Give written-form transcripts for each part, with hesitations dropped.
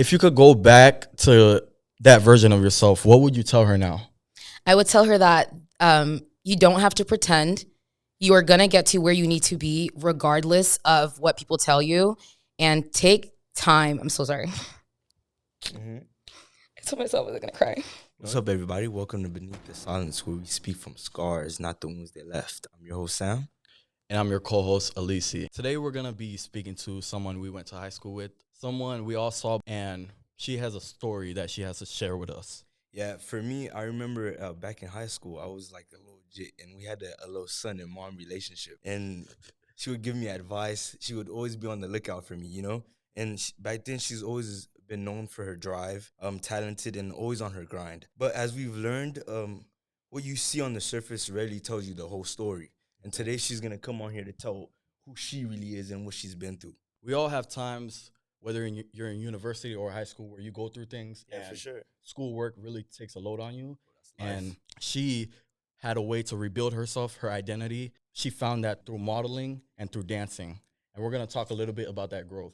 If you could go back to that version of yourself, what would you tell her now? I would tell her that you don't have to pretend. You are going to get to where you need to be regardless of what people tell you. And take time. I'm so sorry. I told myself I was going to cry. What's up, everybody? Welcome to Beneath the Silence, where we speak from scars, not the wounds they left. I'm your host, Sam. And I'm your co-host, Alicia. Today, we're going to be speaking to someone we went to high school with, someone we all saw, and she has a story that she has to share with us. Yeah, for me, I remember back in high school, I was like a little jit, and we had a little son and mom relationship. And she would give me advice. She would always be on the lookout for me, you know? And back then, she's always been known for her drive, talented, and always on her grind. But as we've learned, what you see on the surface rarely tells you the whole story. And today, she's going to come on here to tell who she really is and what she's been through. We all have times, whether you're in university or high school, where you go through things. Yeah, for sure. Schoolwork really takes a load on you. And she had a way to rebuild herself, her identity. She found that through modeling and through dancing. And we're going to talk a little bit about that growth.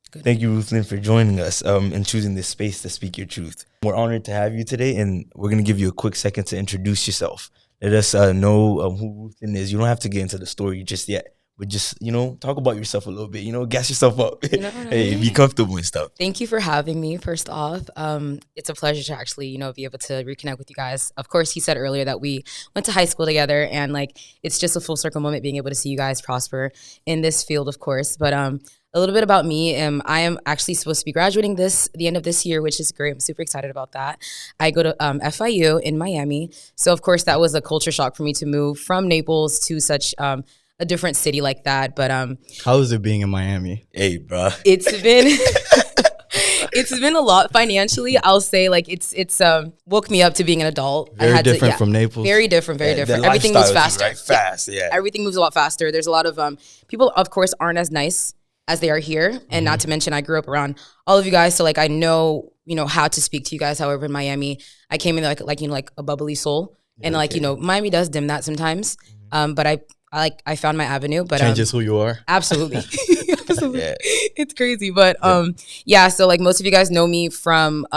Good. Thank you, Ruthline, for joining us and choosing this space to speak your truth. We're honored to have you today, and we're going to give you a quick second to introduce yourself. Let us know who Ruthline is. You don't have to get into the story just yet, but just, talk about yourself a little bit, gas yourself up. Hey, be comfortable and stuff. Thank you for having me, first off. It's a pleasure to actually, be able to reconnect with you guys. Of course, he said earlier that we went to high school together, and it's just a full circle moment being able to see you guys prosper in this field, of course. But a little bit about me. I am actually supposed to be graduating the end of this year, which is great. I'm super excited about that. I go to FIU in Miami. So, of course, that was a culture shock for me to move from Naples to such a different city like that. But how is it being in Miami? Hey, bro. It's been it's been a lot financially. I'll say it's woke me up to being an adult. Very different from Naples. Very different. Very different. Everything moves faster. Right? Fast, yeah. Everything moves a lot faster. There's a lot of people, of course, aren't as nice as they are here. And not to mention, I grew up around all of you guys. So I know, how to speak to you guys. However, in Miami, I came in like a bubbly soul. And Miami does dim that sometimes. But I found my avenue. But changes who you are. Absolutely. Absolutely. Yeah. It's crazy. But so most of you guys know me from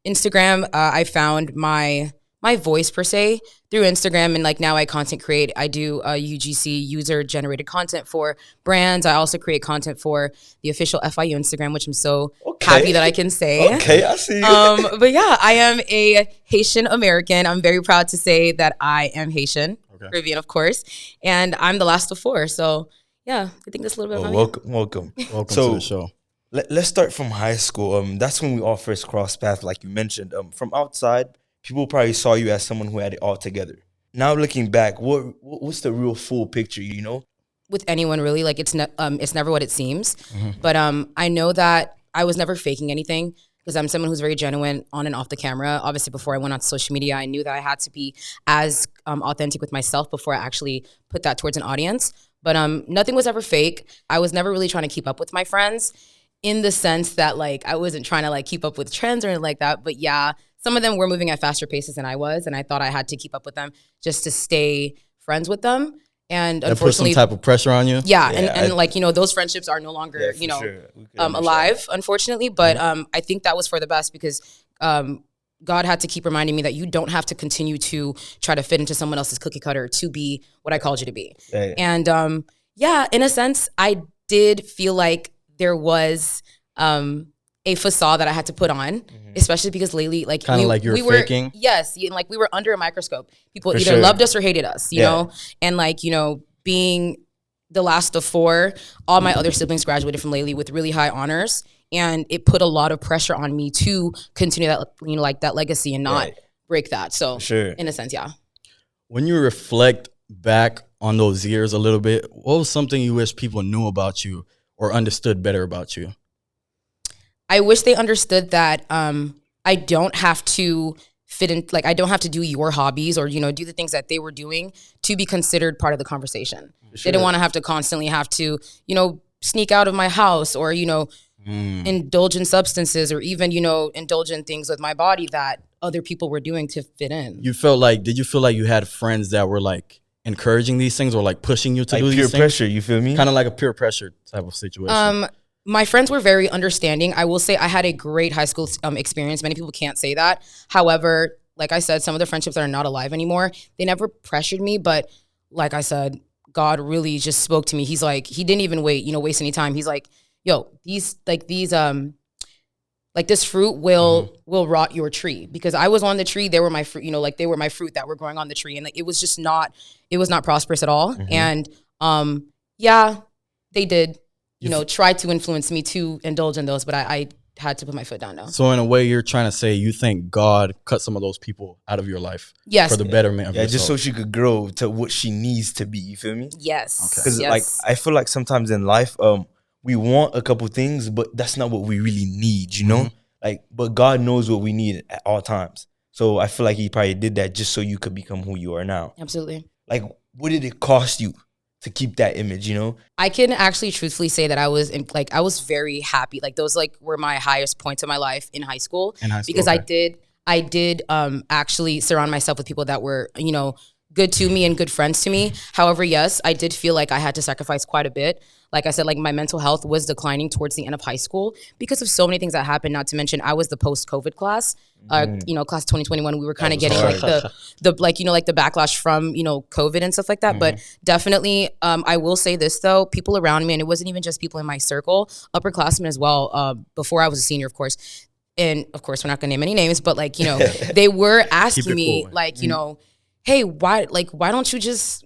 Instagram. I found my voice per se through Instagram, and now I content create. I do UGC, user generated content for brands. I also create content for the official FIU Instagram, which I'm so happy that I can say. Okay, I see. But yeah, I am a Haitian American. I'm very proud to say that I am Haitian, Caribbean, of course, and I'm the last of four. So yeah, I think that's a little bit about me. Welcome to the show. Let's start from high school. That's when we all first crossed paths, like you mentioned. From outside, people probably saw you as someone who had it all together. Now looking back, what's the real full picture, With anyone, really, it's never what it seems. But I know that I was never faking anything because I'm someone who's very genuine on and off the camera. Obviously, before I went on social media, I knew that I had to be as authentic with myself before I actually put that towards an audience. But nothing was ever fake. I was never really trying to keep up with my friends in the sense that I wasn't trying to keep up with trends or anything like that. But yeah, some of them were moving at faster paces than I was, and I thought I had to keep up with them just to stay friends with them. And that unfortunately, put some type of pressure on you. Yeah, and those friendships are no longer alive, unfortunately. But I think that was for the best because God had to keep reminding me that you don't have to continue to try to fit into someone else's cookie cutter to be what I called you to be. Right. And in a sense, I did feel like there was a facade that I had to put on, especially because lately, we were faking. Yes, we were under a microscope. People either loved us or hated us, you know? And being the last of four, all my other siblings graduated from Laley with really high honors. And it put a lot of pressure on me to continue that, that legacy and not break that. So in a sense, yeah. When you reflect back on those years a little bit, what was something you wish people knew about you or understood better about you? I wish they understood that I don't have to fit in, I don't have to do your hobbies or, do the things that they were doing to be considered part of the conversation. They didn't want to have to constantly have to, sneak out of my house or, indulge in substances or even, indulge in things with my body that other people were doing to fit in. Did you feel like you had friends that were encouraging these things or pushing you to do these things? Peer pressure, you feel me? Kind of like a peer pressure type of situation. my friends were very understanding. I will say I had a great high school experience. Many people can't say that. However, like I said, some of the friendships that are not alive anymore, they never pressured me. But like I said, God really just spoke to me. He's like, he didn't even waste any time. He's like, yo, this fruit will rot your tree, because I was on the tree. They were my fruit, they were my fruit that were growing on the tree. And like, it was not prosperous at all. And they did, try to influence me to indulge in those, but I had to put my foot down now. So in a way, you're trying to say you think God cut some of those people out of your life, yes, for the betterment of yourself. Just so she could grow to what she needs to be. You feel me? Yes. Because like I feel like sometimes in life, we want a couple things, but that's not what we really need. You know, like, but God knows what we need at all times. So I feel like He probably did that just so you could become who you are now. Absolutely. Like, what did it cost you to keep that image, I can actually truthfully say that I was very happy. Like, those were my highest points of my life in high school. Because okay. I did actually surround myself with people that were, good to me and good friends to me. However, yes, I did feel like I had to sacrifice quite a bit. Like I said, like, my mental health was declining towards the end of high school because of so many things that happened. Not to mention, I was the post-COVID class, class 2021. We were kind of getting hard. the backlash from, COVID and stuff like that. But definitely, I will say this though, people around me, and it wasn't even just people in my circle, upperclassmen as well. Before I was a senior, of course. And of course, we're not gonna name any names, but they were asking me cool, hey, why don't you just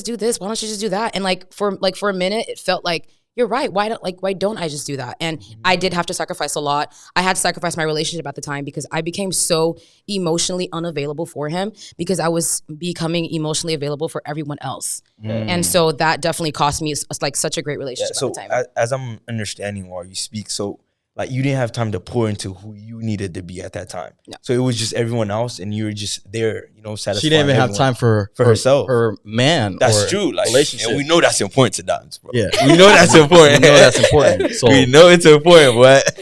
do this? Why don't you just do that? And for a minute, it felt like, you're right. Why don't I just do that? And I did have to sacrifice a lot. I had to sacrifice my relationship at the time because I became so emotionally unavailable for him, because I was becoming emotionally available for everyone else. And so that definitely cost me such a great relationship at the time. So as I'm understanding while you speak, so like, you didn't have time to pour into who you needed to be at that time. No. So it was just everyone else, and you were just there, satisfying. She didn't even have time for herself, her man. That's true. Like, relationship, and we know that's important to Dons, bro. Yeah, we know that's important. So we know it's important, but.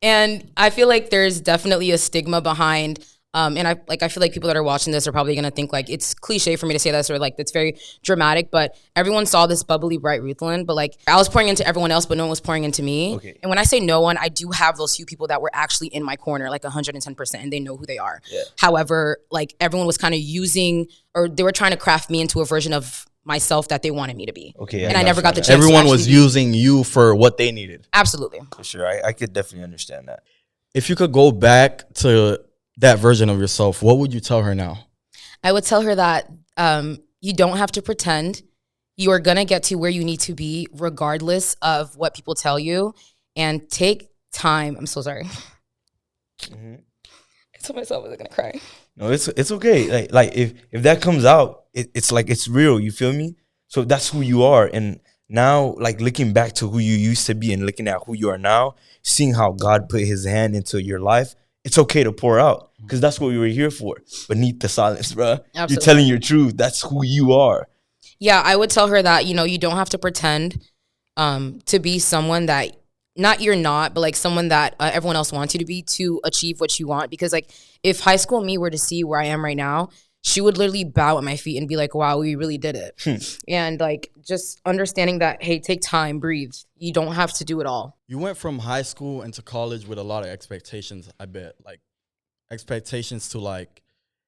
And I feel like there's definitely a stigma behind. And I feel like people that are watching this are probably gonna think like it's cliche for me to say this, or like it's very dramatic, but everyone saw this bubbly, bright Ruthline, but like, I was pouring into everyone else, but no one was pouring into me. Okay. And when I say no one, I do have those few people that were actually in my corner, like 110%, and they know who they are. Yeah. However, like, everyone was kind of using, or they were trying to craft me into a version of myself that they wanted me to be. Okay. And I never got the chance. Everyone was using you for what they needed. Absolutely. For sure. I could definitely understand that. If you could go back to that version of yourself, what would you tell her now? I would tell her that you don't have to pretend. You are going to get to where you need to be regardless of what people tell you, and take time. I'm so sorry. I told myself I wasn't going to cry. No, it's okay. Like if that comes out, it's like, it's real. You feel me? So that's who you are. And now, like, looking back to who you used to be and looking at who you are now, seeing how God put His hand into your life, it's okay to pour out, because that's what we were here for. Beneath the silence, bro. Absolutely. You're telling your truth. That's who you are. Yeah, I would tell her that, you don't have to pretend to be someone that, not you're not, but like someone that everyone else wants you to be, to achieve what you want. Because like, if high school me were to see where I am right now, she would literally bow at my feet and be like, wow, we really did it. And like, just understanding that, hey, take time, breathe. You don't have to do it all. You went from high school into college with a lot of expectations, I bet. Like, expectations to like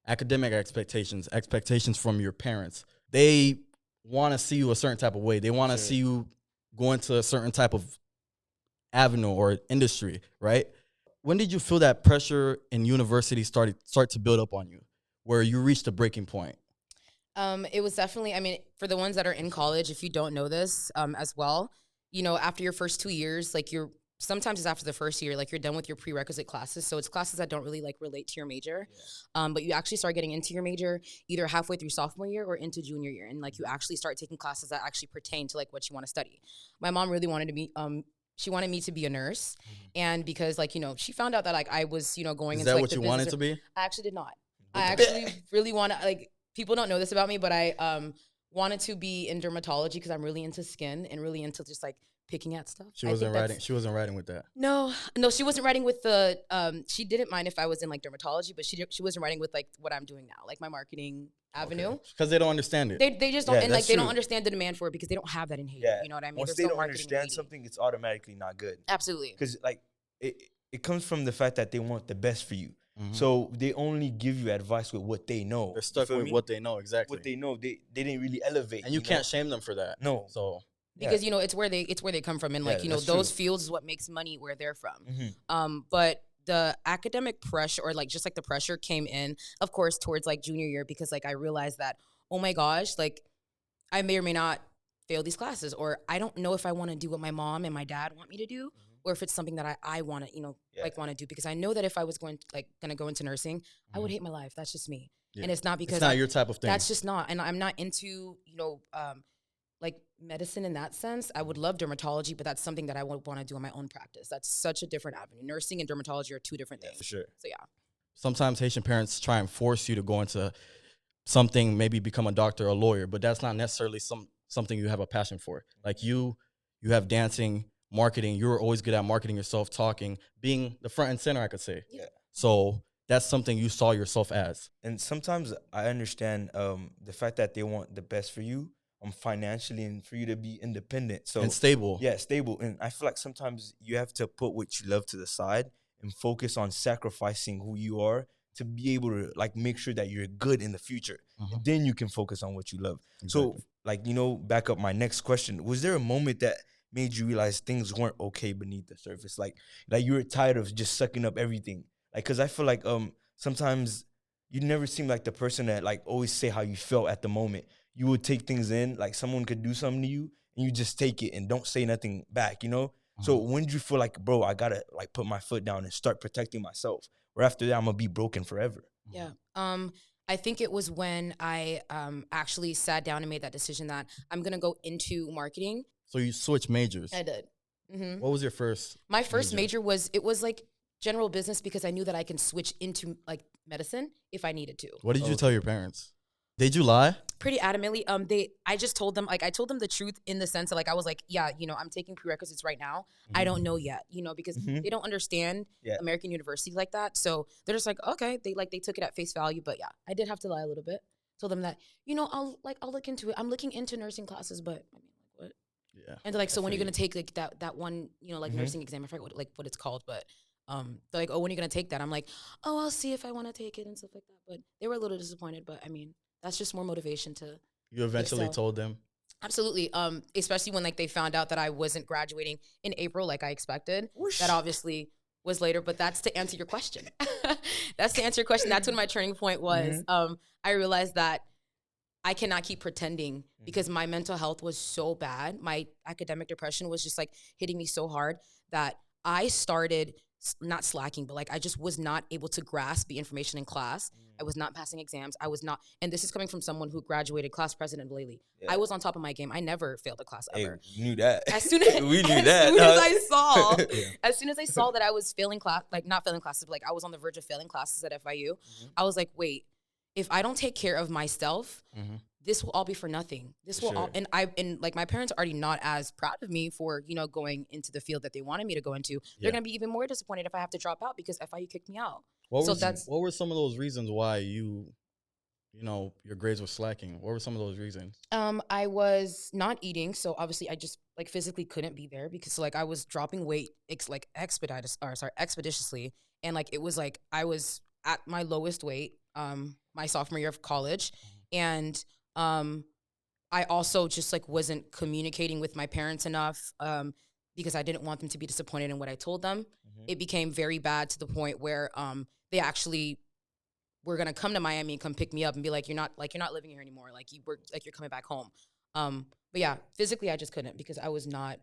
academic expectations from your parents. They want to see you a certain type of way. They want to see you go into a certain type of avenue or industry, right? When did you feel that pressure in university start to build up on you, where you reached a breaking point? It was definitely, for the ones that are in college, if you don't know this as well, after your first 2 years, like, sometimes it's after the first year, like, you're done with your prerequisite classes. So it's classes that don't really like relate to your major. Yeah. But you actually start getting into your major either halfway through sophomore year or into junior year. And like, you actually start taking classes that actually pertain to like what you want to study. My mom really wanted to be, she wanted me to be a nurse. And because like, she found out that like I was, going into like the business. Is that what you wanted to be? I actually did not. I actually really want to, like, people don't know this about me, but I wanted to be in dermatology because I'm really into skin and really into just like picking at stuff. She wasn't writing. She wasn't writing with that. No, she wasn't writing with the. She didn't mind if I was in like dermatology, but she wasn't writing with like what I'm doing now, like my marketing avenue. Because they don't understand it. They just don't, and like that's they true. don't understand the demand for it because they don't have that in Haiti. Yeah. You know what I mean? Once There's they no don't marketing in understand Haiti. something, it's automatically not good. Absolutely. Because like it comes from the fact that they want the best for you. Mhm. So they only give you advice with what they know. They're stuck with what they know, exactly. What they know. They didn't really elevate. And you can't shame them for that. No. So because you know it's where they come from, and like you know those fields is what makes money where they're from. Mm-hmm. But the academic pressure, or like just like the pressure, came in, of course, towards like junior year, because like I realized that, oh my gosh, like I may or may not fail these classes, or I don't know if I want to do what my mom and my dad want me to do, or if it's something that I want to, you know, like want to do, because I know that if I was going to go into nursing, I would hate my life. That's just me, and it's not because it's not your type of thing. That's just not, and I'm not into like medicine in that sense. I would love dermatology, but that's something that I would want to do in my own practice. That's such a different avenue. Nursing and dermatology are two different things. For sure. So yeah. Sometimes Haitian parents try and force you to go into something, maybe become a doctor or a lawyer, but that's not necessarily something you have a passion for. Like you have dancing, marketing. You're always good at marketing yourself, talking, being the front and center, I could say. Yeah. So that's something you saw yourself as. And sometimes I understand the fact that they want the best for you, financially, and for you to be independent. So and stable. Yeah, stable. And I feel like sometimes you have to put what you love to the side and focus on sacrificing who you are to be able to like make sure that you're good in the future. And then you can focus on what you love. Exactly. So like, you know, back up my next question. Was there a moment that made you realize things weren't okay beneath the surface? Like you were tired of just sucking up everything? Like, cause I feel like sometimes you never seem like the person that like always say how you felt at the moment. You would take things in, like someone could do something to you and you just take it and don't say nothing back, you know? So when did you feel like, bro, I gotta like put my foot down and start protecting myself? Or after that, I'm gonna be broken forever? Yeah. I think it was when I actually sat down and made that decision that I'm gonna go into marketing. So you switched majors. I did. Mm-hmm. What was your first? My first major was like general business, because I knew that I can switch into like medicine if I needed to. What did you tell your parents? Did you lie? Pretty adamantly. I just told them, like, I told them the truth in the sense that, like, I was like, yeah, you know, I'm taking prerequisites right now. I don't know yet, you know, because they don't understand American university like that. So they're just like, okay, they took it at face value. But yeah, I did have to lie a little bit. Told them that, you know, I'll look into it. I'm looking into nursing classes, but I mean, like, what? Yeah. And they're like, so when are you gonna take like that one, you know, like nursing exam? I forget what it's called, but they're like, oh, when are you gonna take that? I'm like, oh, I'll see if I want to take it and stuff like that. But they were a little disappointed. But I mean, that's just more motivation to. You eventually told them? Absolutely. Especially when like they found out that I wasn't graduating in April like I expected. Whoosh. That obviously was later, but that's to answer your question. That's to answer your question. That's when my turning point was. I realized that I cannot keep pretending because my mental health was so bad. My academic depression was just like hitting me so hard that I started not slacking, but like I just was not able to grasp the information in class. I was not passing exams. I was not, and this is coming from someone who graduated class president lately. Yeah. I was on top of my game. I never failed a class ever. Hey, we knew that. As soon as we knew that. As soon as I saw that I was failing class, like not failing classes, but like I was on the verge of failing classes at FIU, I was like, wait, if I don't take care of myself, this will all be for nothing. This will all, and like my parents are already not as proud of me for, you know, going into the field that they wanted me to go into. They're going to be even more disappointed if I have to drop out because FIU kicked me out. What were some of those reasons why you know, your grades were slacking? What were some of those reasons? I was not eating. So obviously I just like physically couldn't be there because like I was dropping weight expeditiously. And like, it was like, I was at my lowest weight, my sophomore year of college. And, I also just like wasn't communicating with my parents enough, because I didn't want them to be disappointed in what I told them. It became very bad to the point where, they actually were going to come to Miami and come pick me up and be like, you're not living here anymore. Like you're coming back home. But yeah, physically I just couldn't because I was not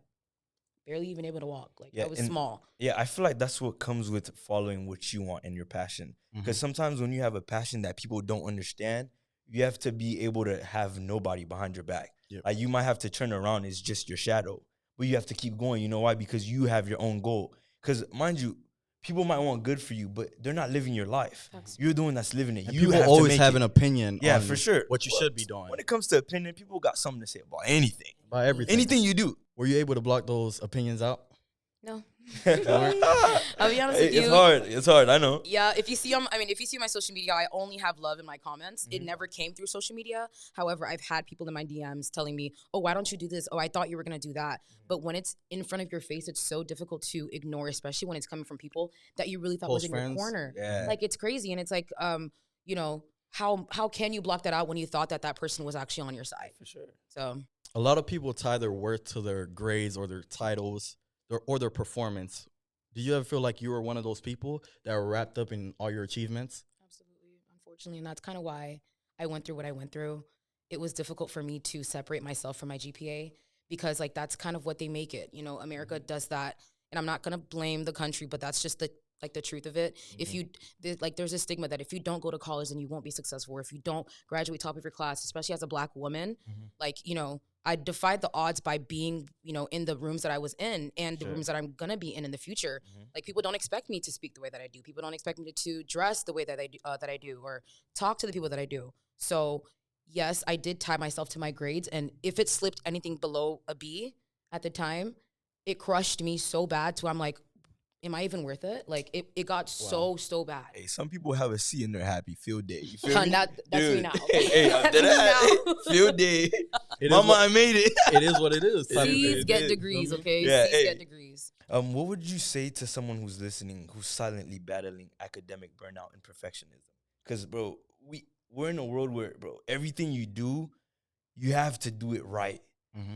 barely even able to walk. Like I was small. Yeah. I feel like that's what comes with following what you want and your passion. Because sometimes when you have a passion that people don't understand, you have to be able to have nobody behind your back. Yep. Like you might have to turn around, it's just your shadow. But you have to keep going. You know why? Because you have your own goal. Because mind you, people might want good for you, but they're not living your life. You're the one that's living it. And you people always have an opinion on for sure. What you should be doing. When it comes to opinion, people got something to say about anything. About everything. Anything you do. Were you able to block those opinions out? No. I'll be honest with you. It's hard. I know. Yeah, if you see my social media, I only have love in my comments. It never came through social media. However, I've had people in my DMs telling me, "Oh, why don't you do this? Oh, I thought you were gonna do that." But when it's in front of your face, it's so difficult to ignore, especially when it's coming from people that you really thought Close was in friends. your corner. Yeah. Like, it's crazy, and it's like, you know, how can you block that out when you thought that person was actually on your side? For sure. So A lot of people tie their worth to their grades or their titles or their performance. Do you ever feel like you were one of those people that were wrapped up in all your achievements? absolutely, unfortunately, and that's kind of why I went through what I went through. It was difficult for me to separate myself from my GPA because, like, that's kind of what they make it. You know, America does that, and I'm not gonna blame the country, but that's just the truth of it. If you there's a stigma that if you don't go to college, then you won't be successful, or if you don't graduate top of your class, especially as a Black woman. Like, you know, I defied the odds by being, you know, in the rooms that I was in and the rooms that I'm gonna be in the future. Like, people don't expect me to speak the way that I do. People don't expect me to dress the way that I do, or talk to the people that I do. So yes, I did tie myself to my grades, and if it slipped anything below a B at the time, it crushed me so bad to I'm like, am I even worth it? Like, it got so bad. Hey, some people have a C in their happy field day. You feel me? That's me Dude, now. Hey, That's did me I? now. Field day. It is Mama, what- I made it. It is what it is. type of C's thing. get is. degrees, okay? Yeah, C's hey. get degrees. What would you say to someone who's listening, who's silently battling academic burnout and perfectionism? Because, bro, we're in a world where, bro, everything you do, you have to do it right.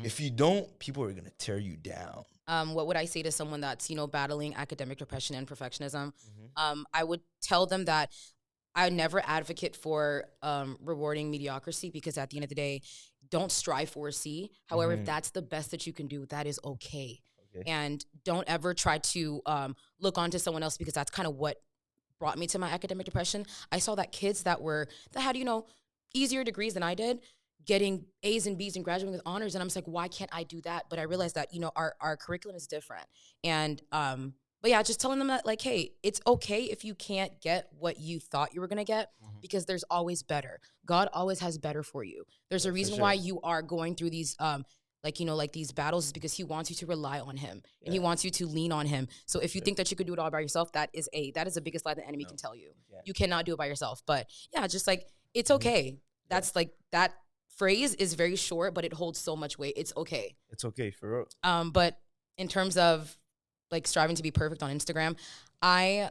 If you don't, people are gonna tear you down. What would I say to someone that's, you know, battling academic depression and perfectionism? I would tell them that I never advocate for rewarding mediocrity, because at the end of the day, don't strive for a C. However, if that's the best that you can do, that is okay. And don't ever try to look onto someone else, because that's kind of what brought me to my academic depression. I saw that kids that had, you know, easier degrees than I did, getting A's and B's and graduating with honors. And I'm just like, why can't I do that? But I realized that, you know, our curriculum is different. And, but yeah, just telling them that, like, hey, it's okay if you can't get what you thought you were going to get, because there's always better. God always has better for you. There's a reason why you are going through these, like, you know, like these battles, is because he wants you to rely on him and he wants you to lean on him. So if you think that you could do it all by yourself, that is the biggest lie the enemy can tell you. You cannot do it by yourself. But yeah, just like, it's okay. That's like, that phrase is very short, but it holds so much weight. It's okay. It's okay, for real. But in terms of like striving to be perfect on Instagram, I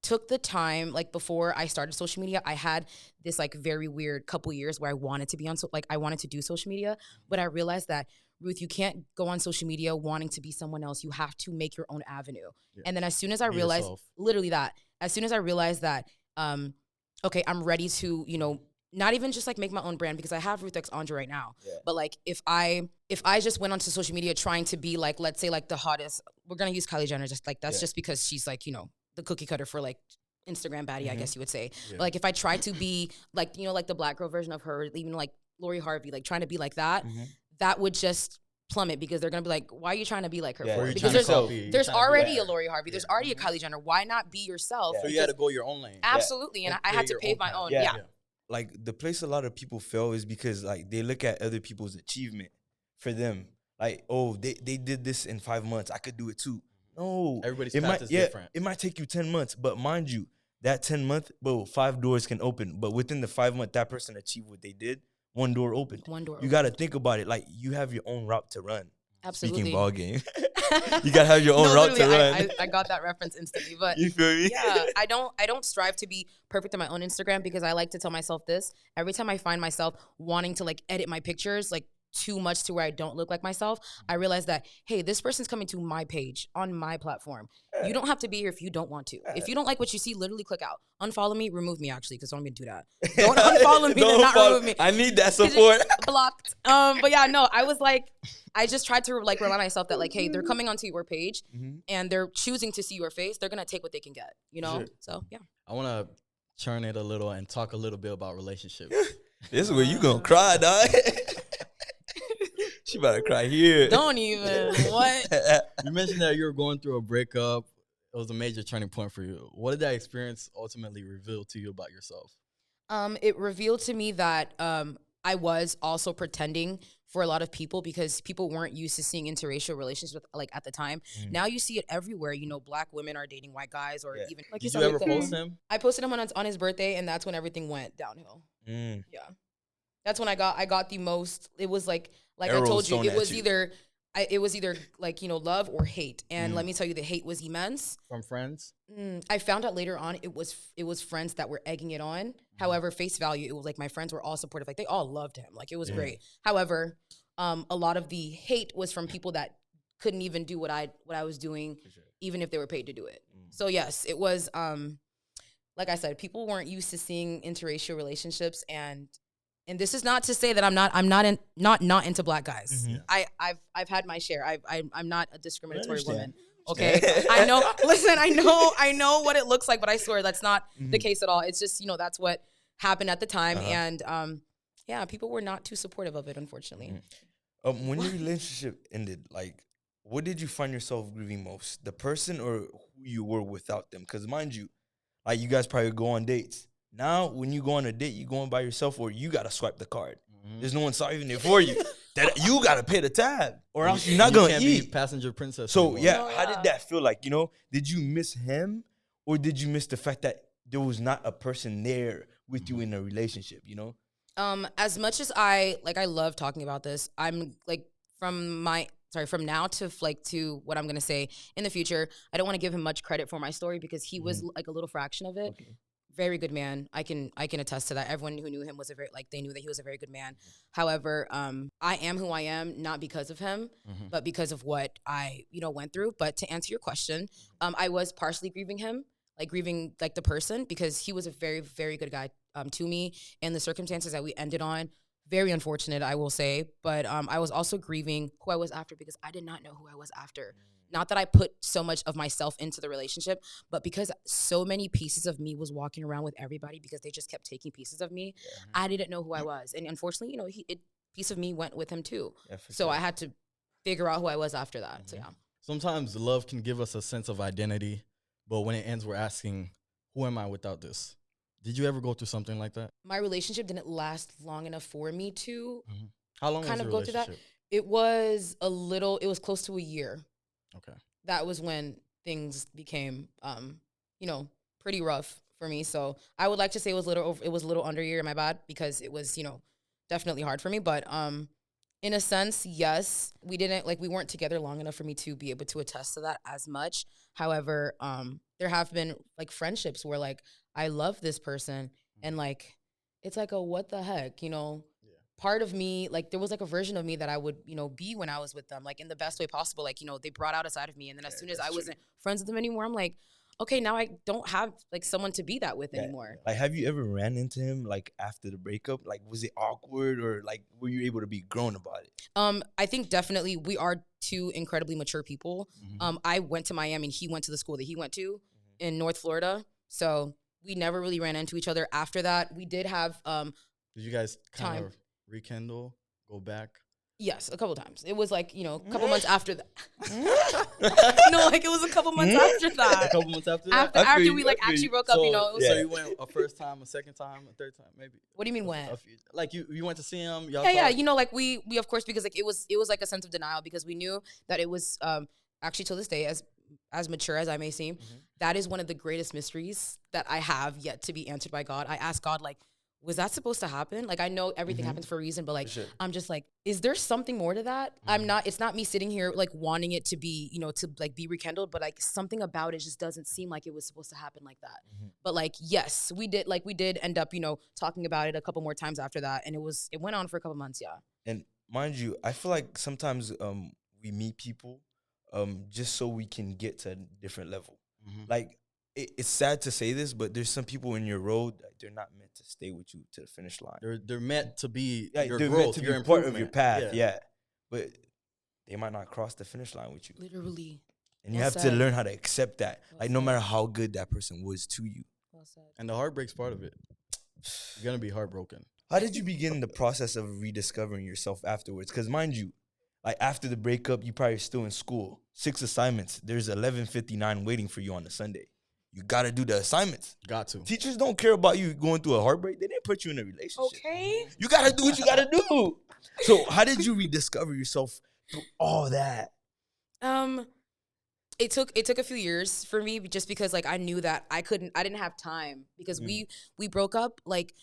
took the time, like, before I started social media, I had this like very weird couple years where I wanted to be on, I wanted to do social media, but I realized that, Ruth, you can't go on social media wanting to be someone else. You have to make your own avenue. And then as soon as I realized, as soon as I realized that, okay, I'm ready to, you know, not even just like make my own brand, because I have Ruth X Andre right now. But like, if I just went onto social media trying to be like, let's say like the hottest, we're gonna use Kylie Jenner, just like that's just because she's like, you know, the cookie cutter for like Instagram baddie, I guess you would say. But like, if I tried to be like, you know, like the Black girl version of her, even like Lori Harvey, like trying to be like that, that would just plummet, because they're gonna be like, why are you trying to be like her for? Because there's already a Lori Harvey, there's already a Kylie Jenner. Why not be yourself? So you had to go your own lane. Absolutely, and I had to pave my own. Yeah. Like, the place a lot of people fail is because, like, they look at other people's achievement for them. Like, oh, they did this in 5 months, I could do it too. No, Everybody's path is different. It might take you 10 months, but mind you, that 10 month, bro, 5 doors can open. But within the 5 month, that person achieved what they did, 1 door opened. You got to think about it. Like, you have your own route to run. Absolutely. Speaking ball game. You got to have your own route to run. I got that reference instantly. But you feel me? Yeah, I don't strive to be perfect on my own Instagram, because I like to tell myself this. Every time I find myself wanting to like edit my pictures like too much to where I don't look like myself, I realize that, hey, this person's coming to my page on my platform. You don't have to be here if you don't want to. If you don't like what you see, literally click out. Unfollow me, remove me, actually, because I don't want me to do that. Don't unfollow me, not remove me. I need that support. Blocked. But yeah, no, I was like, I just tried to like remind myself that, like, hey, they're coming onto your page and they're choosing to see your face. They're gonna take what they can get, you know? So yeah. I want to churn it a little and talk a little bit about relationships. This is where you gonna cry, dog. She about to cry here. Don't even. What? You mentioned that you were going through a breakup. It was a major turning point for you. What did that experience ultimately reveal to you about yourself? It revealed to me that I was also pretending for a lot of people because people weren't used to seeing interracial relationships like at the time. Now you see it everywhere. You know, Black women are dating white guys, or even like Did you ever post him? I posted him on his birthday, and that's when everything went downhill. Yeah, that's when I got the most. It was like Arrows I told you, thrown it was at you. either like, you know, love or hate. And let me tell you, the hate was immense. From friends? I found out later on it was friends that were egging it on. However, face value, it was like my friends were all supportive. Like they all loved him. Like it was great. However, a lot of the hate was from people that couldn't even do what I was doing, even if they were paid to do it. So yes, it was like I said, people weren't used to seeing interracial relationships, and this is not to say that I'm not into Black guys. I've had my share. I'm not a discriminatory woman. Okay, I know. Listen, I know what it looks like, but I swear that's not the case at all. It's just, you know, that's what happened at the time, and yeah, people were not too supportive of it, unfortunately. When your relationship ended, like, what did you find yourself grieving most? The person or who you were without them? Because mind you, like, you guys probably go on dates. Now, when you go on a date, you going by yourself, or you gotta swipe the card. There's no one swiping it for you. That you gotta pay the tab, or else you're not gonna eat. Be passenger princess. So how did that feel like? You know, did you miss him, or did you miss the fact that there was not a person there with you in a relationship? You know, as much as I love talking about this, I'm like from now to to what I'm gonna say in the future. I don't want to give him much credit for my story because he was like a little fraction of it. Okay. Very good man. I can attest to that. Everyone who knew him was they knew that he was a very good man. However, I am who I am not because of him, but because of what I, you know, went through. But to answer your question, I was partially grieving him, grieving the person, because he was a very, very good guy to me, and the circumstances that we ended on, very unfortunate, I will say. But I was also grieving who I was after, because I did not know who I was after. Not that I put so much of myself into the relationship, but because so many pieces of me was walking around with everybody because they just kept taking pieces of me. I didn't know who I was. And unfortunately, you know, piece of me went with him too. So I had to figure out who I was after that. So yeah. Sometimes love can give us a sense of identity, but when it ends, we're asking, who am I without this? Did you ever go through something like that? My relationship didn't last long enough for me to How long kind was of your go through that. relationship? It was close to a year. Okay. That was when things became, you know, pretty rough for me. So I would like to say it was a little under a year, my bad, because it was, you know, definitely hard for me. But in a sense, yes, we weren't together long enough for me to be able to attest to that as much. However, there have been friendships where I love this person and it's like a what the heck, you know. Part of me, there was a version of me that I would, you know, be when I was with them, in the best way possible. You know, they brought out a side of me. And then as soon as I wasn't friends with them anymore, I'm like, okay, now I don't have someone to be that with anymore. Have you ever ran into him after the breakup? Was it awkward, or were you able to be grown about it? I think definitely we are two incredibly mature people. I went to Miami and he went to the school that he went to in North Florida. So we never really ran into each other after that. We did have, did you guys kind of rekindle, go back? Yes, a couple times. It was you know, a couple months after that. No, it was a couple months after that. A couple months after that? After we actually broke up, you know. So you went a first time, a second time, a third time, maybe. What do you mean when? You went to see him. Yeah. You know, we of course, because it was a sense of denial, because we knew that it was actually till this day, as mature as I may seem, that is one of the greatest mysteries that I have yet to be answered by God. I asked God, was that supposed to happen? I know everything happens for a reason, but sure. I'm just is there something more to that? It's not me sitting here wanting it to be, you know, to be rekindled, but something about it just doesn't seem like it was supposed to happen like that. But yes, we did end up, you know, talking about it a couple more times after that. And it went on for a couple months. Yeah. And mind you, I feel like sometimes we meet people just so we can get to a different level. It's sad to say this, but there's some people in your road that they're not meant to stay with you to the finish line. They're meant to be your they're growth, meant to be your part of your path, but they might not cross the finish line with you. Literally. And you have to learn how to accept that, no matter how good that person was to you. Well said. And the heartbreak's part of it. You're gonna be heartbroken. How did you begin the process of rediscovering yourself afterwards? Because mind you, after the breakup, you probably still in school. 6 assignments. There's 11:59 waiting for you on a Sunday. you got to do the assignments. Got to. Teachers don't care about you going through a heartbreak. They didn't put you in a relationship. Okay. You got to do what you got to do. So how did you rediscover yourself through all that? It took a few years for me, just because like I knew that I didn't have time, because we broke up, like,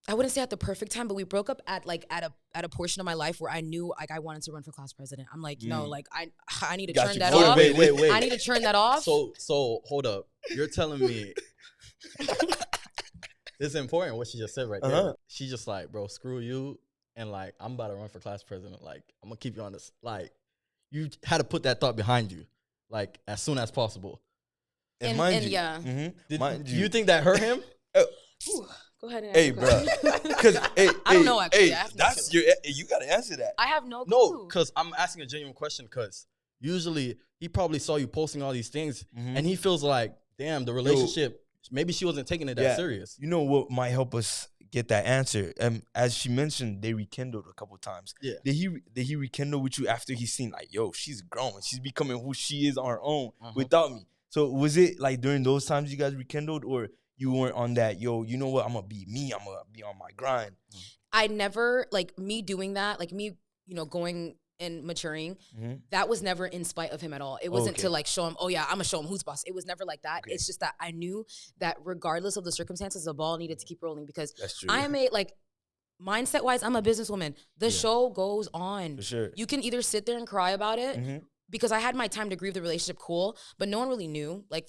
I wouldn't say at the perfect time, but we broke up at a portion of my life where I knew like I wanted to run for class president. I'm like, no, like I need to turn that off. Wait. I need to turn that off. So hold up. You're telling me this is important what she just said right there. She just like, bro, screw you, and like I'm about to run for class president. Like I'm gonna keep you on this. Like you had to put that thought behind you, like as soon as possible. And yeah. Do you think that hurt him? Go ahead and hey, bro. Because I don't know, actually. I have no that's clue. you gotta answer that. I have no clue. No, because I'm asking a genuine question. Because usually he probably saw you posting all these things, and he feels like, damn, the relationship. Maybe she wasn't taking it that serious. You know what might help us get that answer? As she mentioned, they rekindled a couple times. Yeah. Did he rekindle with you after he seen like, yo, she's growing, she's becoming who she is on her own without me? So was it like during those times you guys rekindled, or you weren't on that, yo, you know what, I'm gonna be me, I'm gonna be on my grind? I never, like, me doing that, like me, going and maturing, that was never in spite of him at all. It wasn't to like show him, oh yeah, I'm gonna show him who's boss. It was never like that. It's just that I knew that regardless of the circumstances, the ball needed to keep rolling, because I am mindset wise, I'm a businesswoman. The show goes on. For sure. You can either sit there and cry about it, because I had my time to grieve the relationship, cool, but no one really knew I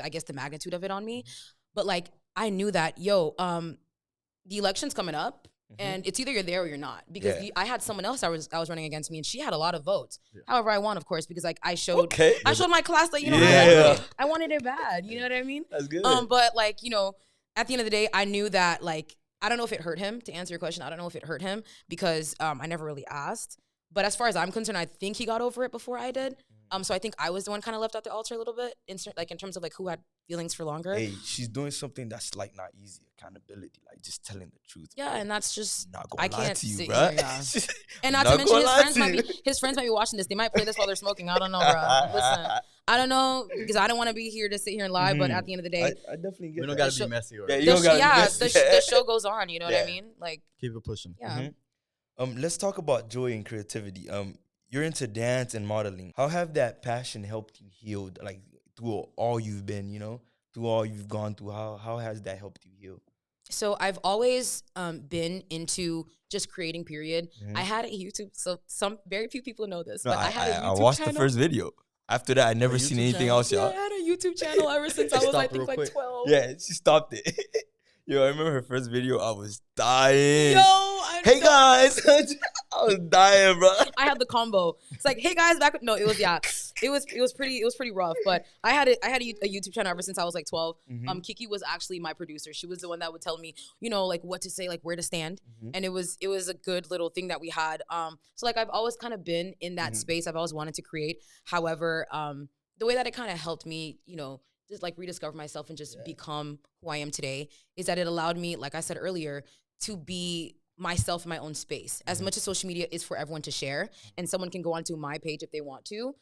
guess the magnitude of it on me. But like I knew that, the election's coming up, and it's either you're there or you're not. Because I had someone else I was running against me, and she had a lot of votes. However, I won, of course, because like I showed my class that I wanted it bad. You know what I mean? That's good. But like at the end of the day, I knew that like I don't know if it hurt him. To answer your question, I don't know if it hurt him, because I never really asked. But as far as I'm concerned, I think he got over it before I did. So I think I was the one kind of left at the altar a little bit, in terms of like who had feelings for longer. Hey, she's doing something that's like not easy. Accountability, like just telling the truth. Yeah, and that's just not gonna lie to you, bro. And not to mention his friends might be watching this. They might play this while they're smoking. I don't know, bro. Listen, I don't know, because I don't want to be here to sit here and lie. But at the end of the day, I definitely get. We don't gotta be messy. Or you don't gotta be messy. The show goes on. You know what I mean? Like, keep it pushing. Yeah. Let's talk about joy and creativity. You're into dance and modeling. How have that passion helped you heal, like through all you've been, through all you've gone through? How has that helped you heal? So I've always been into just creating, period. I had a YouTube, so some very few people know this, but I had a YouTube channel. I watched the first video. After that, I never seen anything else, y'all. Yeah, I had a YouTube channel ever since I was, I think, like 12. Yeah, she stopped it. Yo, I remember her first video. I was dying. Hey guys, I was dying, bro. I had the combo. It's like, hey guys, it was pretty rough. But I had a YouTube channel ever since I was like 12. Kiki was actually my producer. She was the one that would tell me, like what to say, like where to stand, and it was a good little thing that we had. So like I've always kind of been in that space. I've always wanted to create. However, the way that it kind of helped me, just like rediscover myself and just become who I am today, is that it allowed me, like I said earlier, to be myself in my own space. As much as social media is for everyone to share, and someone can go onto my page if they want to,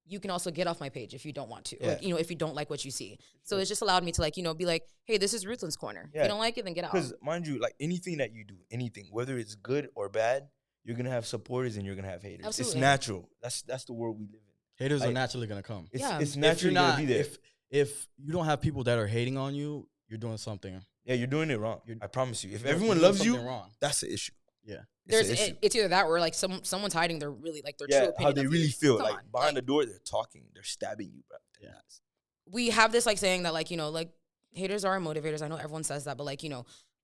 you can also get off my page if you don't want to. Like, if you don't like what you see. So it's just allowed me to like, be like, hey, this is Ruthline's corner. If you don't like it, then get out. Because mind you, like anything that you do, whether it's good or bad, you're gonna have supporters and you're gonna have haters. Absolutely. It's natural. That's the world we live in. Haters are naturally gonna come. It's naturally gonna be there. If you don't have people that are hating on you, you're doing something. Yeah, you're doing it wrong. I promise you. If everyone loves you, wrong. That's the issue. Yeah. It's either that or like someone's hiding their true opinion. How they really feel. Come like on. behind the door, they're talking, they're stabbing you, bro. Yeah. We have this like saying that like, like haters are our motivators. I know everyone says that, but like,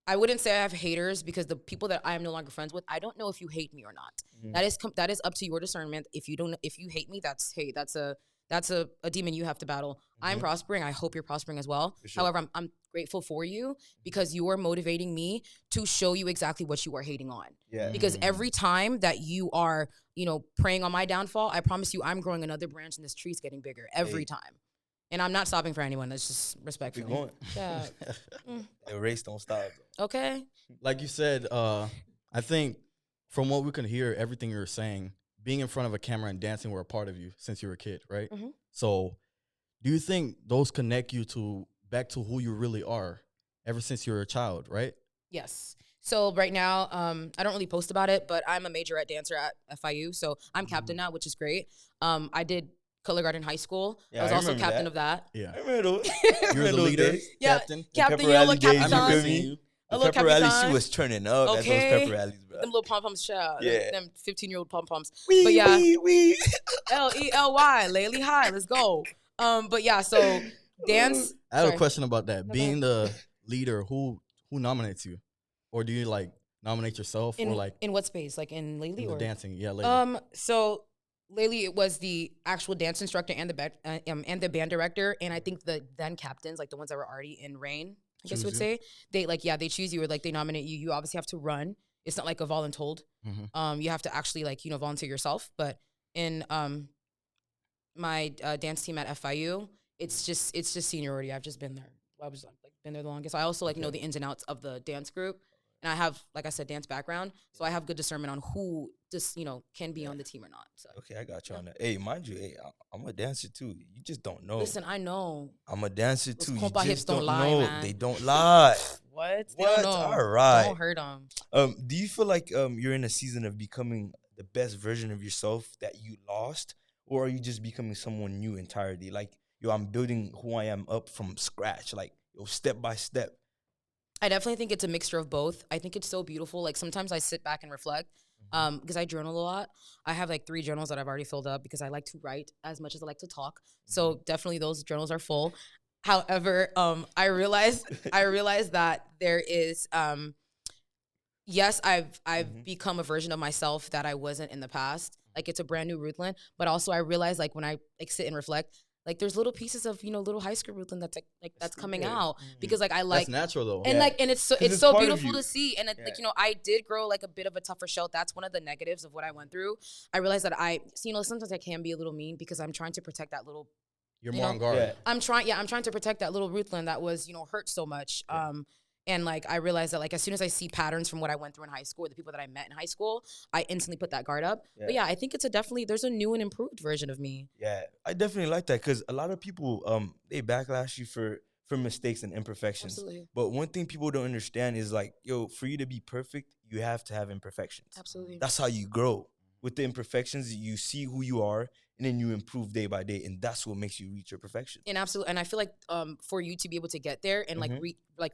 I wouldn't say I have haters, because the people that I am no longer friends with, I don't know if you hate me or not. That is up to your discernment. If you hate me, that's a demon you have to battle. I'm prospering. I hope you're prospering as well. Sure. However, I'm grateful for you, because you are motivating me to show you exactly what you are hating on. Yeah. Because every time that you are, preying on my downfall, I promise you I'm growing another branch and this tree's getting bigger every time. And I'm not stopping for anyone. That's just respectful. Keep going. Yeah. The race don't stop. Okay. Like you said, I think from what we can hear, everything you're saying, being in front of a camera and dancing were a part of you since you were a kid, right? So Do you think those connect you to back to who you really are ever since you were a child, right? Yes. So right now, I don't really post about it, but I'm a majorette dancer at FIU. So I'm captain now, which is great. I did color guard in high school. Yeah, I was I also remember captain that. of that. Yeah. I remember those. You're the those leader, days. Yeah, captain. Captain, pepper you rally look days, capitan. you I feel remember me? seeing you. The A little pepper rally, she capitan. was turning up at those Okay. pepper rallies, bro. Them little pom-poms, child. Yeah. Them 15-year-old pom-poms. Wee, But yeah, wee. Lely, Laylee High, let's go. But yeah, so dance. I have a Sorry. question about that. No, go Being ahead. the leader, who nominates you, or do you like nominate yourself, or like In what space? Like in Laylee in the or dancing? Yeah, later. So Laylee, it was the actual dance instructor and the band director, and I think the then captains, like the ones that were already in Rain, I guess you would Choose say, they choose you, or like they nominate you. You obviously have to run. It's not like a voluntold. You have to actually like volunteer yourself. But in my dance team at FIU, it's just seniority. I've just been there. I was like been there the longest. I also like know the ins and outs of the dance group. And I have, like I said, dance background, so I have good discernment on who just can be on the team or not. So Okay, I got you on that. Hey, mind you, I'm a dancer too. You just don't know. listen, I know. I'm a dancer Those too. You compa hips just don't don't lie, know. man. They don't lie. What? They What? don't know. All right. Don't hurt them. Do you feel like you're in a season of becoming the best version of yourself that you lost, or are you just becoming someone new entirely? Like, yo, I'm building who I am up from scratch, like, yo, step by step. I definitely think it's a mixture of both. I think it's so beautiful. Like sometimes I sit back and reflect because I journal a lot. I have like 3 journals that I've already filled up because I like to write as much as I like to talk. So definitely those journals are full. However, I realized that there is yes, I've become a version of myself that I wasn't in the past. Like it's a brand new Ruthline, but also I realize like when I like sit and reflect, like there's little pieces of little high school Ruthline that's coming out because like I like That's natural though. and like and it's so 'Cause it's it's so part of beautiful you. to see and Yeah. like I did grow like a bit of a tougher shell. That's one of the negatives of what I went through. I realized that sometimes I can be a little mean because I'm trying to protect that little You're you more know, on guard. Yeah. I'm trying to protect that little Ruthland that was, hurt so much. And like I realized that like as soon as I see patterns from what I went through in high school, or the people that I met in high school, I instantly put that guard up. Yeah. But yeah, I think it's there's a new and improved version of me. Yeah, I definitely like that because a lot of people they backlash you for mistakes and imperfections. Absolutely. But one thing people don't understand is like, yo, for you to be perfect, you have to have imperfections. Absolutely. That's how you grow. With the imperfections, you see who you are, and then you improve day by day, and that's what makes you reach your perfection. And and I feel like for you to be able to get there and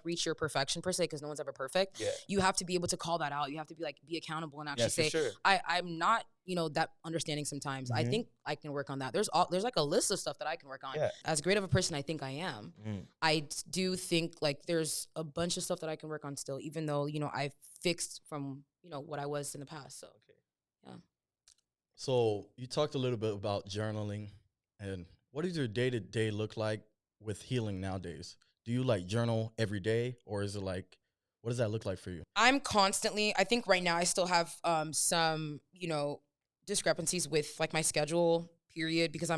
reach your perfection per se, because no one's ever perfect, Yeah. you have to be able to call that out. You have to be accountable and actually Yeah, for say, sure. I'm not that understanding sometimes. I think I can work on that. There's like a list of stuff that I can work on. Yeah. As great of a person I think I am, I do think like there's a bunch of stuff that I can work on still, even though I've fixed from what I was in the past. So yeah. So you talked a little bit about journaling, and what does your day-to-day look like with healing nowadays? Do you like journal every day, or is it like, what does that look like for you? I'm constantly, I think right now I still have some, discrepancies with like my schedule period because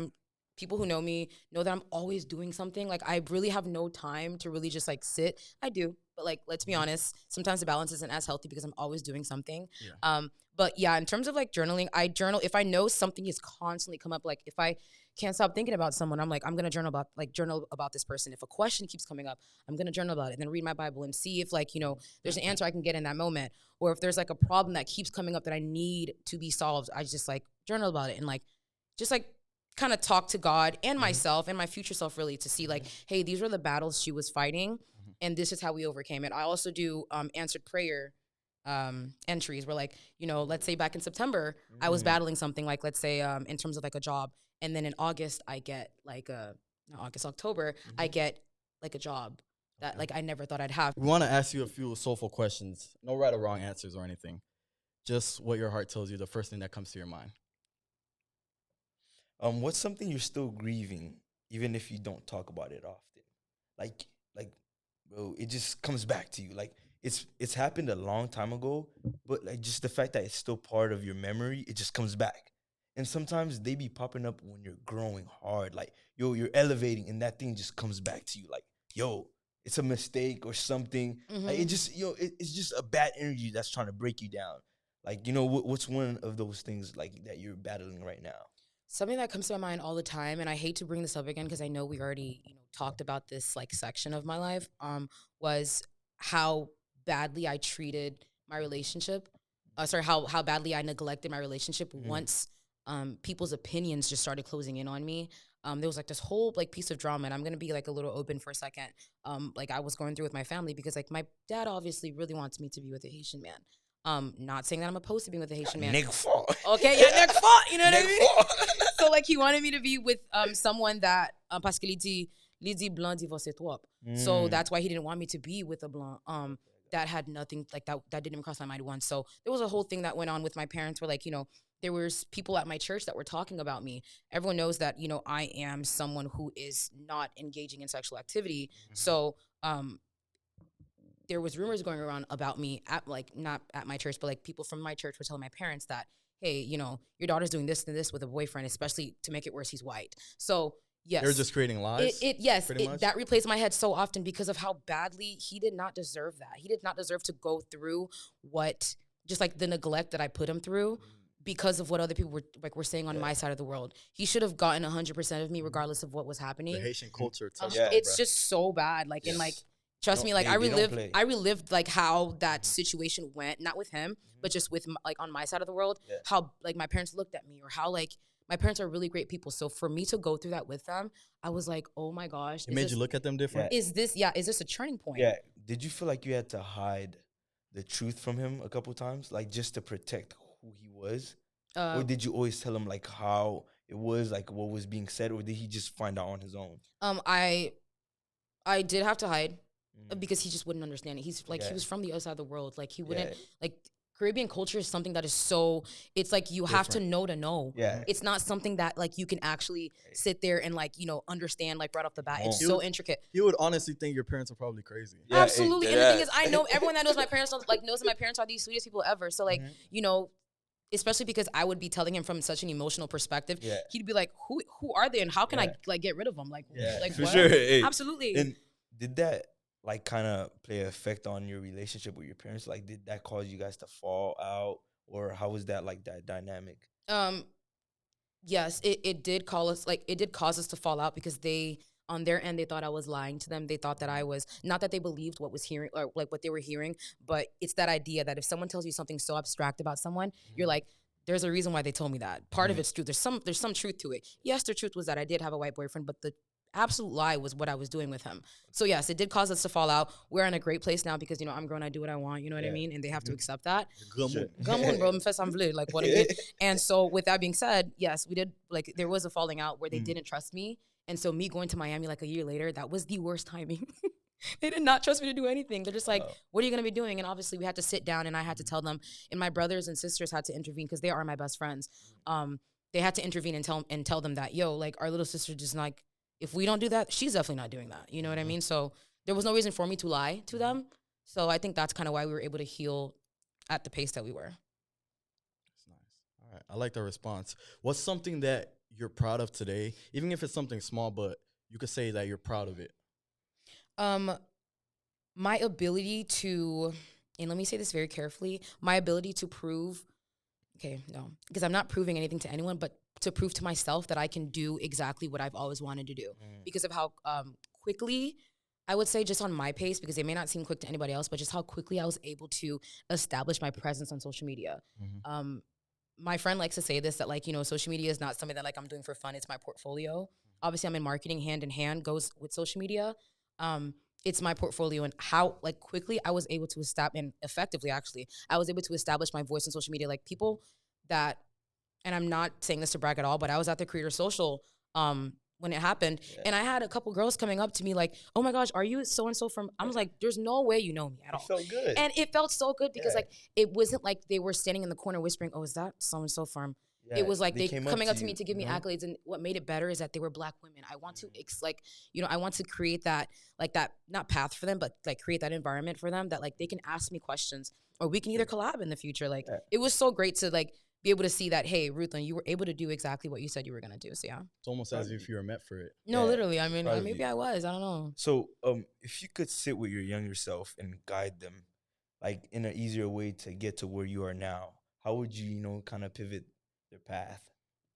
people who know me know that I'm always doing something. Like I really have no time to really just like sit. I do, but like, let's be honest, sometimes the balance isn't as healthy because I'm always doing something. Yeah. But yeah, in terms of like journaling, I journal if I know something is constantly come up. Like if I can't stop thinking about someone, I'm like, I'm gonna journal about this person. If a question keeps coming up, I'm gonna journal about it and then read my Bible and see if like, there's an answer I can get in that moment. Or if there's like a problem that keeps coming up that I need to be solved, I just like journal about it and like just like kind of talk to God and myself and my future self really to see like, hey, these were the battles she was fighting and this is how we overcame it. I also do answered prayer entries where like, let's say back in September, I was battling something like, let's say in terms of like a job. And then in August, I get like October, I get like a job that like I never thought I'd have. We want to ask you a few soulful questions. No right or wrong answers or anything. Just what your heart tells you, the first thing that comes to your mind. What's something you're still grieving, even if you don't talk about it often? Like, bro, it just comes back to you. Like, it's happened a long time ago, but like just the fact that it's still part of your memory, it just comes back. And sometimes they be popping up when you're growing hard. Like, yo, you're elevating, and that thing just comes back to you. Like, yo, it's a mistake or something. Like, it just, it's just a bad energy that's trying to break you down. Like, what's one of those things like that you're battling right now? Something that comes to my mind all the time, and I hate to bring this up again because I know we already, talked about this like section of my life, was how badly I treated my relationship. How badly I neglected my relationship once people's opinions just started closing in on me. There was like this whole like piece of drama, and I'm gonna be like a little open for a second. Like I was going through with my family because like my dad obviously really wants me to be with a Haitian man. Not saying that I'm opposed to being with a Haitian man. Nick fought. Okay, yeah, Nick fought. You know what I Nick mean? fought. So like he wanted me to be with someone that parce que il dit blanc divorcé trop. So that's why he didn't want me to be with a blanc. That had nothing like that didn't even cross my mind once. So there was a whole thing that went on with my parents where like, there was people at my church that were talking about me. Everyone knows that, I am someone who is not engaging in sexual activity. So there was rumors going around about me at like not at my church, but like people from my church were telling my parents that, hey, your daughter's doing this and this with a boyfriend, especially to make it worse, he's white. So yes, They're just creating lies. That replays my head so often because of how badly he did not deserve that. He did not deserve to go through what just like the neglect that I put him through because of what other people were saying on my side of the world. He should have gotten 100% of me regardless of what was happening. The Haitian culture, it's just so bad. Like and like. Trust me, like I relived like how that situation went, not with him, but just with like on my side of the world, how like my parents looked at me or how like my parents are really great people. So for me to go through that with them, I was like, oh my gosh. It made you look at them different? Is this a turning point? Yeah. Did you feel like you had to hide the truth from him a couple times, like just to protect who he was? Or did you always tell him like how it was, like what was being said, or did he just find out on his own? I did have to hide. Because he just wouldn't understand it. He's like he was from the other side of the world. Like he wouldn't like Caribbean culture is something that is so it's like you have to know. Yeah. It's not something that like you can actually sit there and like, understand like right off the bat. It's so intricate. You would honestly think your parents are probably crazy. Yeah, absolutely. And the thing is I know everyone that knows my parents knows that my parents are the sweetest people ever. So like, especially because I would be telling him from such an emotional perspective, he'd be like, who are they and how can I like get rid of them? Like for what? sure. Hey. Absolutely. And did that like kind of play an effect on your relationship with your parents? Like, did that cause you guys to fall out, or how was that like that dynamic? Yes, it did cause us to fall out because they on their end they thought I was lying to them. They thought that I was not that they believed what was hearing or like what they were hearing, but it's that idea that if someone tells you something so abstract about someone, you're like, there's a reason why they told me that. Part of it's true. There's some truth to it. Yes, the truth was that I did have a white boyfriend, but the absolute lie was what I was doing with him. So yes, it did cause us to fall out. We're in a great place now because I'm grown, I do what I want, you know what I mean? And they have to accept that. Come on, bro, like what a good. And so with that being said, yes, we did like there was a falling out where they didn't trust me. And so me going to Miami like a year later, that was the worst timing. They did not trust me to do anything. They're just like, what are you going to be doing? And obviously we had to sit down and I had to tell them, and my brothers and sisters had to intervene because they are my best friends. They had to intervene and tell them that, yo, like our little sister just like, if we don't do that, she's definitely not doing that. You know what I mean? So there was no reason for me to lie to them. So I think that's kind of why we were able to heal at the pace that we were. That's nice. All right. I like the response. What's something that you're proud of today, even if it's something small, but you could say that you're proud of it? My ability to, and let me say this very carefully, my ability to prove, because I'm not proving anything to anyone, but to prove to myself that I can do exactly what I've always wanted to do because of how quickly, I would say just on my pace, because it may not seem quick to anybody else, but just how quickly I was able to establish my presence on social media. My friend likes to say this, that like, social media is not something that like I'm doing for fun. It's my portfolio. Obviously I'm in marketing, hand in hand goes with social media. It's my portfolio and how like quickly I was able to establish, and effectively actually, I was able to establish my voice on social media. Like people that, and I'm not saying this to brag at all, but I was at the Creator Social when it happened. Yeah. And I had a couple girls coming up to me like, oh my gosh, are you so-and-so from, I was like, there's no way you know me at all. It felt good. And it felt so good because like, it wasn't like they were standing in the corner whispering, oh, is that so-and-so from, it was like they coming up to me to give me accolades. And what made it better is that they were Black women. I want to I want to create that, like that, not path for them, but like create that environment for them that like they can ask me questions or we can either collab in the future. Like it was so great to like be able to see that, hey, Ruthline, you were able to do exactly what you said you were going to do. So yeah. It's almost as if you were meant for it. No, literally. I mean, maybe I was. I don't know. So if you could sit with your younger self and guide them like in an easier way to get to where you are now, how would you, kind of pivot their path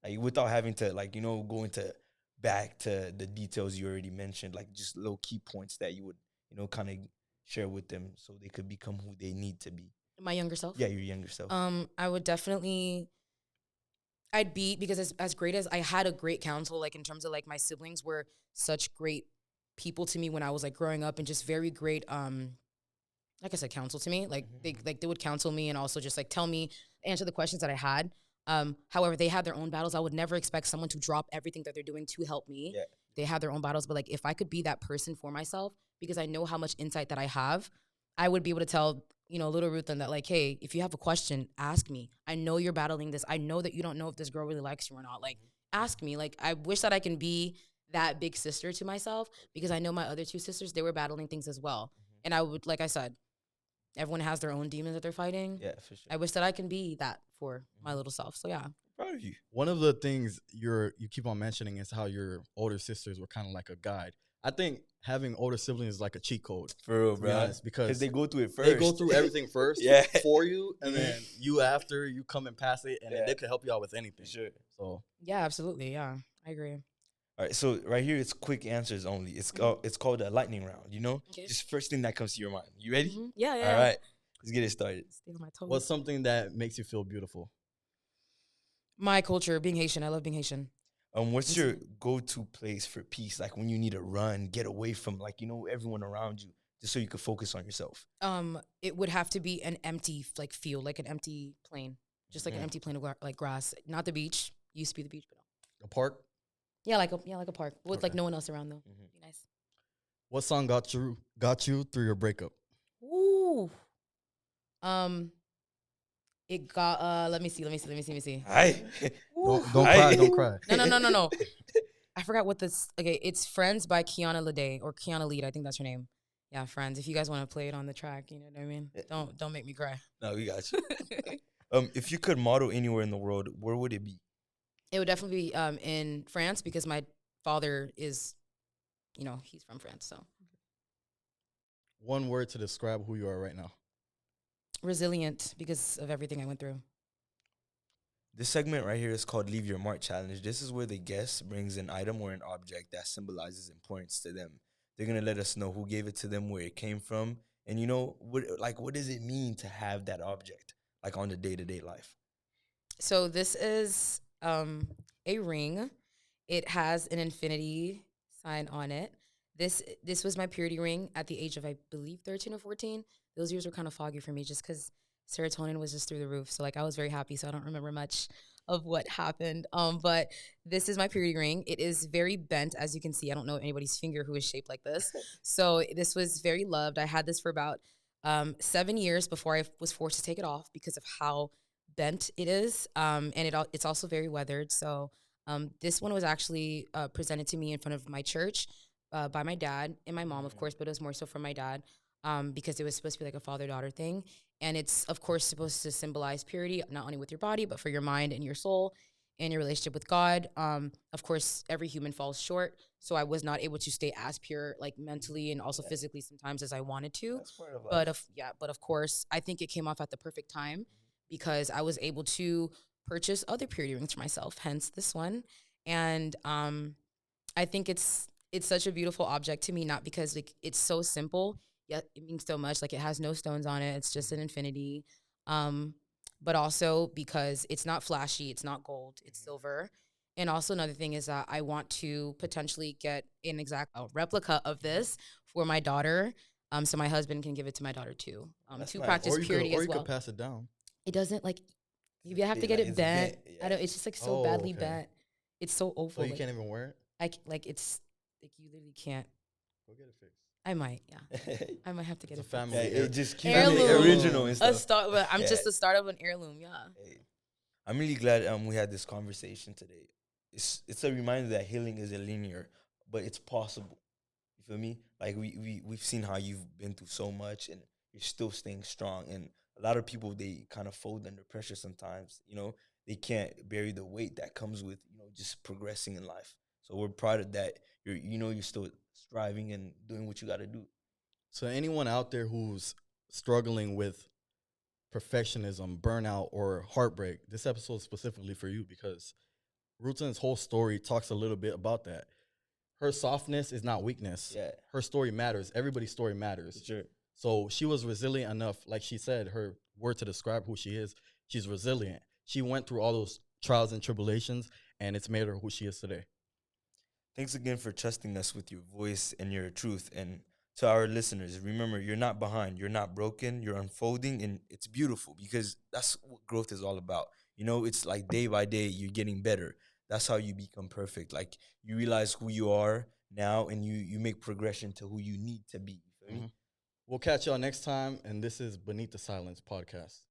like without having to like go into back to the details you already mentioned, like just little key points that you would kind of share with them so they could become who they need to be. My younger self. Yeah, your younger self. I would definitely. I'd be, because as great as I had a great counsel, like in terms of like my siblings were such great people to me when I was like growing up, and just very great like I said, counsel to me. Like they would counsel me and also just like tell me, answer the questions that I had. However, they had their own battles. I would never expect someone to drop everything that they're doing to help me. Yeah. They had their own battles, but like if I could be that person for myself, because I know how much insight that I have, I would be able to tell, little Ruthline that like, hey, if you have a question, ask me. I know you're battling this. I know that you don't know if this girl really likes you or not. Like, ask me. Like, I wish that I can be that big sister to myself, because I know my other two sisters, they were battling things as well. And I would, like I said, everyone has their own demons that they're fighting. Yeah, for sure. I wish that I can be that for my little self. So yeah. Proud of you. One of the things you keep on mentioning is how your older sisters were kind of like a guide. I think having older siblings is like a cheat code. For real, To be bro. honest, because they go through it first. they go through everything first Yeah. for you, and then you after you come and pass it, and then Yeah. they can help you out with anything. For sure. So Yeah, absolutely. Yeah, I agree. All right, so right here it's quick answers only. It's called a lightning round. Okay. Just first thing that comes to your mind. You ready? Mhm. Yeah, yeah. All right, let's get it started. Stay on my toes. what's something that makes you feel beautiful? My culture, being Haitian. I love being Haitian. What's your go-to place for peace? Like when you need to run, get away from everyone around you, just so you can focus on yourself. It would have to be an empty like field, like an empty plain, just like an empty plain of like grass, not the beach. Used to be the beach, but no. A park? Yeah, like a park with like Okay. no one else around though. Be nice. What song got you through your breakup? Ooh. It got let me see. Hi. Don't Aye. cry, don't cry. No. I forgot what this. Okay, it's "Friends" by Kiana Lede or Kiana Lead. I think that's her name. Yeah, "Friends." If you guys want to play it on the track, you know what I mean. Don't make me cry. No, we got you. If you could model anywhere in the world, where would it be? It would definitely be in France, because my father is, he's from France. So One word to describe who you are right now. resilient, because of everything I went through. This segment right here is called Leave Your Mark Challenge. This is where the guest brings an item or an object that symbolizes importance to them. They're going to let us know who gave it to them, where it came from, and what does it mean to have that object, like on the day-to-day life? So this is a ring. It has an infinity sign on it. This was my purity ring at the age of, I believe, 13 or 14. Those years were kind of foggy for me just because serotonin was just through the roof. So like I was very happy, so I don't remember much of what happened. But this is my purity ring. It is very bent, as you can see. I don't know anybody's finger who is shaped like this. So this was very loved. I had this for about 7 years before I was forced to take it off because of how bent it is. And it's also very weathered. So this one was actually presented to me in front of my church by my dad and my mom, of course, but it was more so from my dad. Because it was supposed to be like a father-daughter thing. And it's, of course, supposed to symbolize purity, not only with your body, but for your mind and your soul and your relationship with God. Of course, every human falls short. So I was not able to stay as pure, like mentally and also physically sometimes as I wanted to. That's part of life. But of course, I think it came off at the perfect time because I was able to purchase other purity rings for myself, hence this one. And I think it's such a beautiful object to me, not because like it's so simple, yet it means so much. Like it has no stones on it. It's just an infinity. But also because it's not flashy, it's not gold, it's silver. And also another thing is that I want to potentially get an exact replica of this for my daughter. So my husband can give it to my daughter too. That's To nice. practice purity or as you well. could pass it down. It doesn't like you have to get it It's bent. yeah. I don't. It's just like so Oh, badly okay. bent. It's so So oval. you like, can't even wear it? like it's like you literally can't. Go get it fixed. I might, yeah. I might have to get It's it. a family. Yeah, heir- it just keeps family it Heirloom. original and A stuff. start, but I'm Yeah. just the start of an heirloom. Yeah. Hey, I'm really glad we had this conversation today. It's a reminder that healing isn't linear, but it's possible. You feel me? Like we've seen how you've been through so much and you're still staying strong. And a lot of people, they kind of fold under pressure sometimes. They can't bear the weight that comes with just progressing in life. So we're proud of that. You're still striving and doing what you got to do. So anyone out there who's struggling with perfectionism, burnout, or heartbreak, this episode is specifically for you because Ruthline's whole story talks a little bit about that. Her softness is not weakness. Yeah. Her story matters. Everybody's story matters. Sure. So she was resilient enough, like she said, her word to describe who she is, she's resilient. She went through all those trials and tribulations, and it's made her who she is today. Thanks again for trusting us with your voice and your truth. And to our listeners, remember, you're not behind, you're not broken, you're unfolding, and it's beautiful because that's what growth is all about. You know, it's like day by day, you're getting better. That's how you become perfect. Like you realize who you are now, and you make progression to who you need to be. You feel me? We'll catch y'all next time, and this is Beneath the Silence podcast.